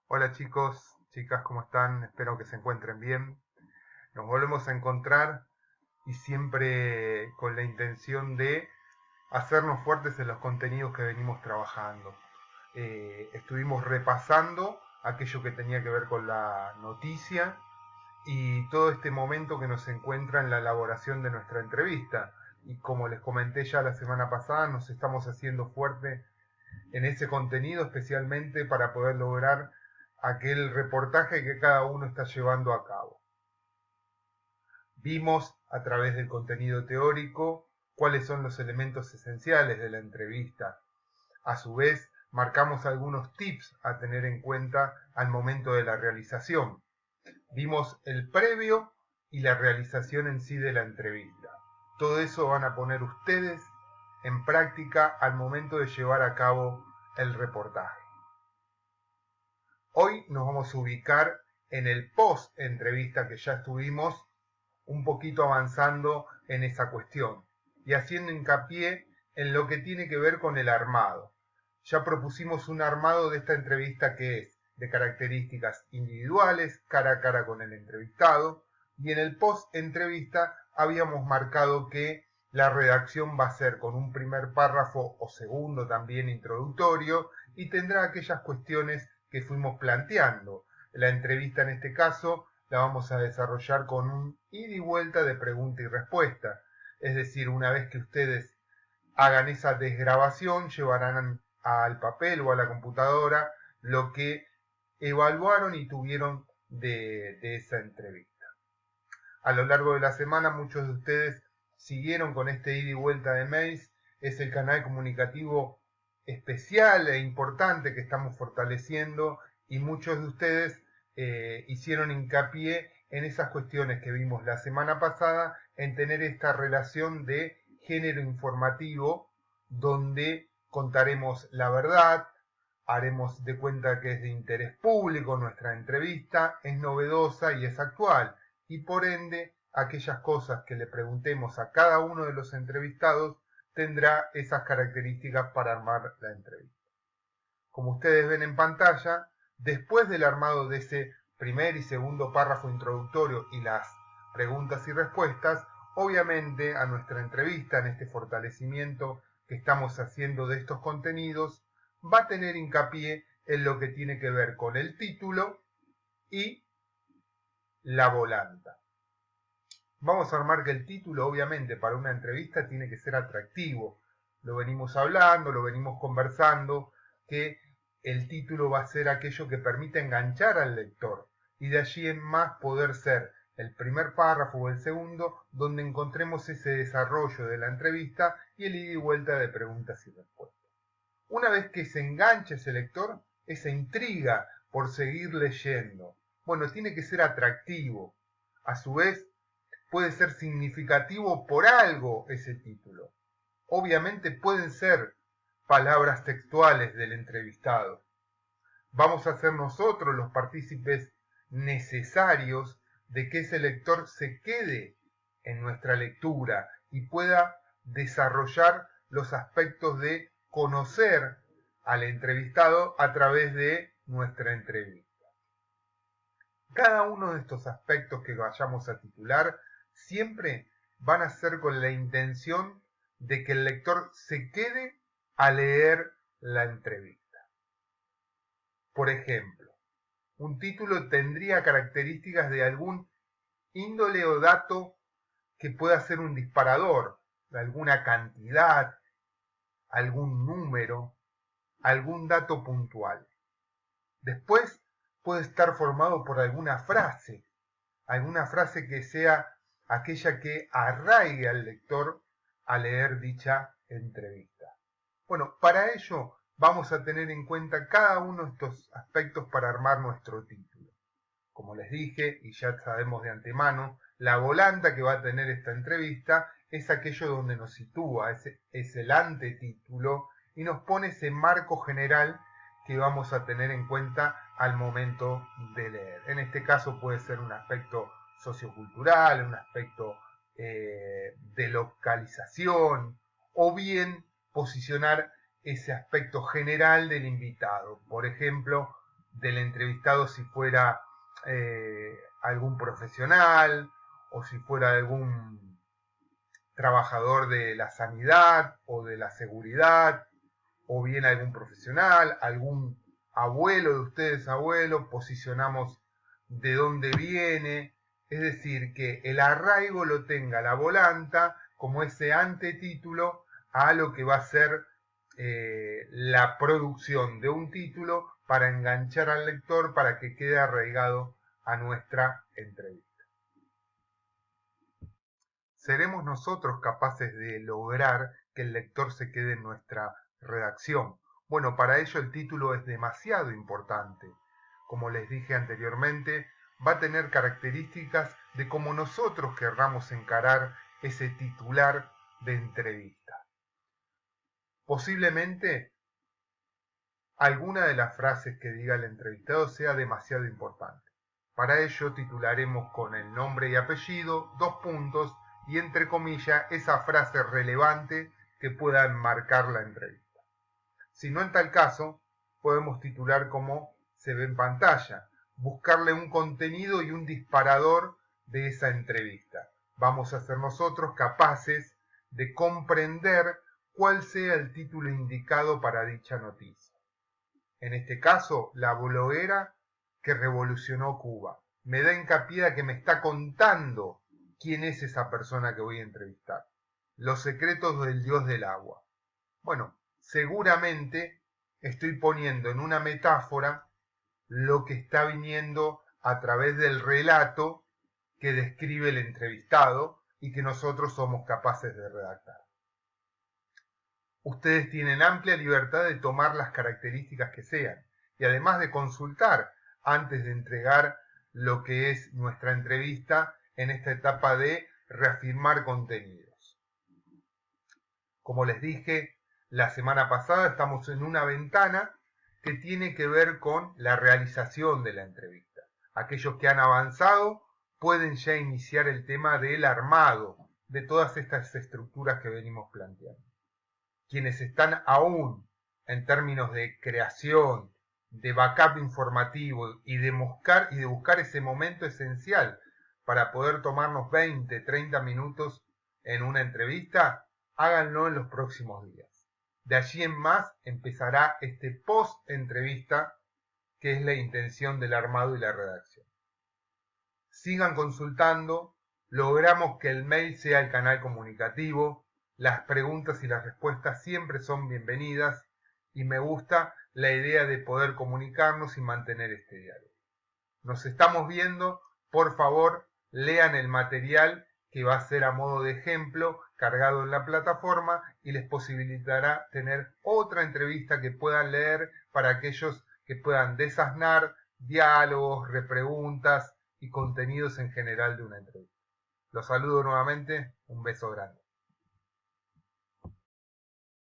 Hola chicos, chicas, ¿cómo están? Espero que se encuentren bien. Nos volvemos a encontrar y siempre con la intención de hacernos fuertes en los contenidos que venimos trabajando. Estuvimos repasando aquello que tenía que ver con la noticia y todo este momento que nos encuentra en la elaboración de nuestra entrevista. Y como les comenté ya la semana pasada, nos estamos haciendo fuerte en ese contenido, especialmente para poder lograr aquel reportaje que cada uno está llevando a cabo. Vimos a través del contenido teórico cuáles son los elementos esenciales de la entrevista. A su vez, marcamos algunos tips a tener en cuenta al momento de la realización. Vimos el previo y la realización en sí de la entrevista. Todo eso van a poner ustedes en práctica al momento de llevar a cabo el reportaje. Hoy nos vamos a ubicar en el post entrevista que ya estuvimos un poquito avanzando en esa cuestión y haciendo hincapié en lo que tiene que ver con el armado. Ya propusimos un armado de esta entrevista que es de características individuales, cara a cara con el entrevistado, y en el post entrevista habíamos marcado que la redacción va a ser con un primer párrafo o segundo también introductorio y tendrá aquellas cuestiones que fuimos planteando. La entrevista en este caso la vamos a desarrollar con un ida y vuelta de pregunta y respuesta. Es decir, una vez que ustedes hagan esa desgrabación, llevarán al papel o a la computadora lo que evaluaron y tuvieron de esa entrevista. A lo largo de la semana muchos de ustedes siguieron con este ida y vuelta de mails. Es el canal comunicativo especial e importante que estamos fortaleciendo y muchos de ustedes hicieron hincapié en esas cuestiones que vimos la semana pasada, en tener esta relación de género informativo donde contaremos la verdad, haremos de cuenta que es de interés público nuestra entrevista, es novedosa y es actual, y por ende aquellas cosas que le preguntemos a cada uno de los entrevistados tendrá esas características para armar la entrevista. Como ustedes ven en pantalla, después del armado de ese primer y segundo párrafo introductorio y las preguntas y respuestas, obviamente a nuestra entrevista, en este fortalecimiento que estamos haciendo de estos contenidos, va a tener hincapié en lo que tiene que ver con el título y la volanta. Vamos a armar que el título, obviamente, para una entrevista tiene que ser atractivo. Lo venimos hablando, lo venimos conversando, que el título va a ser aquello que permite enganchar al lector y de allí en más poder ser el primer párrafo o el segundo donde encontremos ese desarrollo de la entrevista y el ida y vuelta de preguntas y respuestas. Una vez que se engancha ese lector, esa intriga por seguir leyendo, bueno, tiene que ser atractivo. A su vez, puede ser significativo por algo ese título. Obviamente pueden ser palabras textuales del entrevistado. Vamos a ser nosotros los partícipes necesarios de que ese lector se quede en nuestra lectura y pueda desarrollar los aspectos de conocer al entrevistado a través de nuestra entrevista. Cada uno de estos aspectos que vayamos a titular siempre van a ser con la intención de que el lector se quede a leer la entrevista. Por ejemplo, un título tendría características de algún índole o dato que pueda ser un disparador, alguna cantidad, algún número, algún dato puntual. Después puede estar formado por alguna frase que sea aquella que arraigue al lector a leer dicha entrevista. Bueno, para ello vamos a tener en cuenta cada uno de estos aspectos para armar nuestro título. Como les dije, y ya sabemos de antemano, la volanta que va a tener esta entrevista es aquello donde nos sitúa, es el antetítulo y nos pone ese marco general que vamos a tener en cuenta al momento de leer. En este caso puede ser un aspecto sociocultural, un aspecto de localización, o bien posicionar ese aspecto general del invitado. Por ejemplo, del entrevistado si fuera algún profesional o si fuera algún trabajador de la sanidad o de la seguridad, o bien algún profesional, algún abuelo de ustedes, abuelo, posicionamos de dónde viene, es decir, que el arraigo lo tenga la volanta como ese antetítulo a lo que va a ser la producción de un título para enganchar al lector para que quede arraigado a nuestra entrevista. ¿Seremos nosotros capaces de lograr que el lector se quede en nuestra redacción? Bueno, para ello el título es demasiado importante. Como les dije anteriormente, va a tener características de cómo nosotros querramos encarar ese titular de entrevista. Posiblemente alguna de las frases que diga el entrevistado sea demasiado importante. Para ello titularemos con el nombre y apellido, 2 puntos, y entre comillas esa frase relevante que pueda enmarcar la entrevista. Si no en tal caso, podemos titular como se ve en pantalla, buscarle un contenido y un disparador de esa entrevista. Vamos a ser nosotros capaces de comprender cuál sea el título indicado para dicha noticia. En este caso, la bloguera que revolucionó Cuba. Me da hincapié a que me está contando quién es esa persona que voy a entrevistar. Los secretos del dios del agua. Bueno, seguramente estoy poniendo en una metáfora lo que está viniendo a través del relato que describe el entrevistado y que nosotros somos capaces de redactar. Ustedes tienen amplia libertad de tomar las características que sean y además de consultar antes de entregar lo que es nuestra entrevista en esta etapa de reafirmar contenidos. Como les dije la semana pasada, estamos en una ventana que tiene que ver con la realización de la entrevista. Aquellos que han avanzado pueden ya iniciar el tema del armado de todas estas estructuras que venimos planteando. Quienes están aún en términos de creación, de backup informativo y de buscar ese momento esencial para poder tomarnos 20, 30 minutos en una entrevista, háganlo en los próximos días. De allí en más empezará este post-entrevista, que es la intención del armado y la redacción. Sigan consultando, logramos que el mail sea el canal comunicativo, las preguntas y las respuestas siempre son bienvenidas y me gusta la idea de poder comunicarnos y mantener este diálogo. Nos estamos viendo, por favor, lean el material que va a ser a modo de ejemplo cargado en la plataforma y les posibilitará tener otra entrevista que puedan leer para aquellos que puedan desasnar diálogos, repreguntas y contenidos en general de una entrevista. Los saludo nuevamente, un beso grande.